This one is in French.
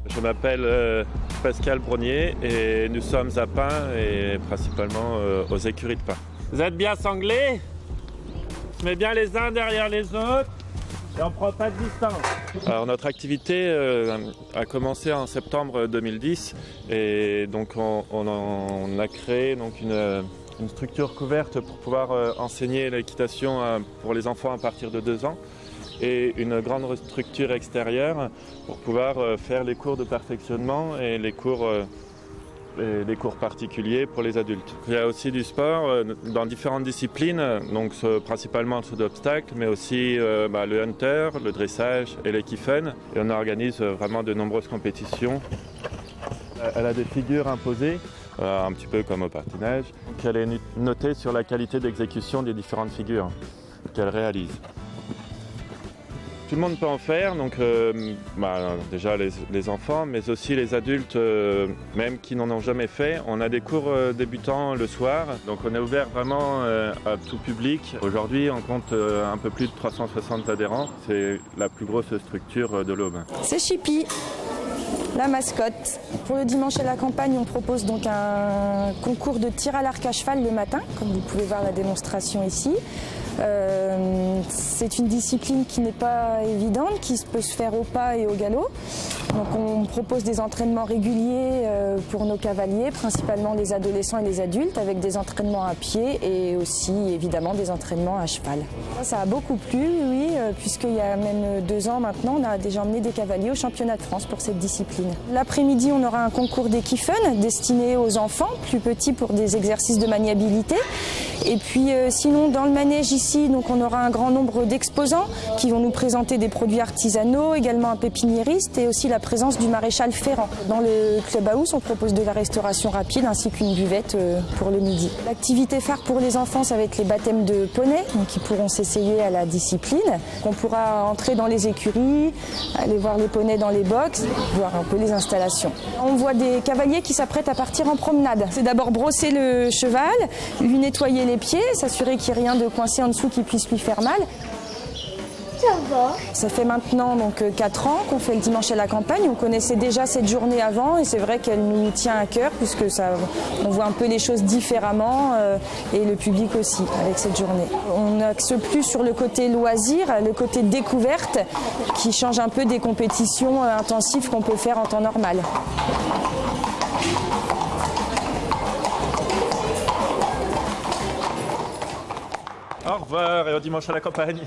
Je m'appelle Pascal Brognier et nous sommes à Pin et principalement aux écuries de Pin. Vous êtes bien sanglés? On se met bien les uns derrière les autres et on ne prend pas de distance. Alors notre activité a commencé en septembre 2010 et donc on a créé donc une structure couverte pour pouvoir enseigner l'équitation pour les enfants à partir de 2 ans. Et une grande structure extérieure pour pouvoir faire les cours de perfectionnement et les cours particuliers pour les adultes. Il y a aussi du sport dans différentes disciplines, donc principalement le saut d'obstacles, mais aussi le hunter, le dressage et l'équifun. Et on organise vraiment de nombreuses compétitions. Elle a des figures imposées, un petit peu comme au patinage, qu'elle est notée sur la qualité d'exécution des différentes figures qu'elle réalise. Tout le monde peut en faire, donc déjà les enfants, mais aussi les adultes, même qui n'en ont jamais fait. On a des cours débutants le soir, donc on est ouvert vraiment à tout public. Aujourd'hui, on compte un peu plus de 360 adhérents. C'est la plus grosse structure de l'Aube. C'est Chippy, la mascotte. Pour le dimanche à la campagne, on propose donc un concours de tir à l'arc à cheval le matin, comme vous pouvez voir la démonstration ici. C'est une discipline qui n'est pas évidente, qui peut se faire au pas et au galop. Donc on propose des entraînements réguliers pour nos cavaliers, principalement les adolescents et les adultes, avec des entraînements à pied et aussi évidemment des entraînements à cheval. Ça a beaucoup plu, oui, puisqu'il y a même 2 ans maintenant, on a déjà emmené des cavaliers au championnat de France pour cette discipline. L'après-midi, on aura un concours d'équifun destiné aux enfants, plus petits pour des exercices de maniabilité. Et puis sinon, dans le manège ici, donc on aura un grand nombre d'exposants qui vont nous présenter des produits artisanaux, également un pépiniériste et aussi la présence du maréchal Ferrand. Dans le clubhouse, on propose de la restauration rapide ainsi qu'une buvette pour le midi. L'activité phare pour les enfants, ça va être les baptêmes de poney, donc ils pourront s'essayer à la discipline. On pourra entrer dans les écuries, aller voir les poneys dans les box, voir un peu les installations. On voit des cavaliers qui s'apprêtent à partir en promenade. C'est d'abord brosser le cheval, lui nettoyer les pieds, s'assurer qu'il n'y ait rien de coincé en dessous qui puisse lui faire mal. Ça fait maintenant donc 4 ans qu'on fait le dimanche à la campagne. On connaissait déjà cette journée avant et c'est vrai qu'elle nous tient à cœur puisque on voit un peu les choses différemment et le public aussi avec cette journée. On n'axe plus sur le côté loisir, le côté découverte qui change un peu des compétitions intensives qu'on peut faire en temps normal. Au revoir et au dimanche à la campagne.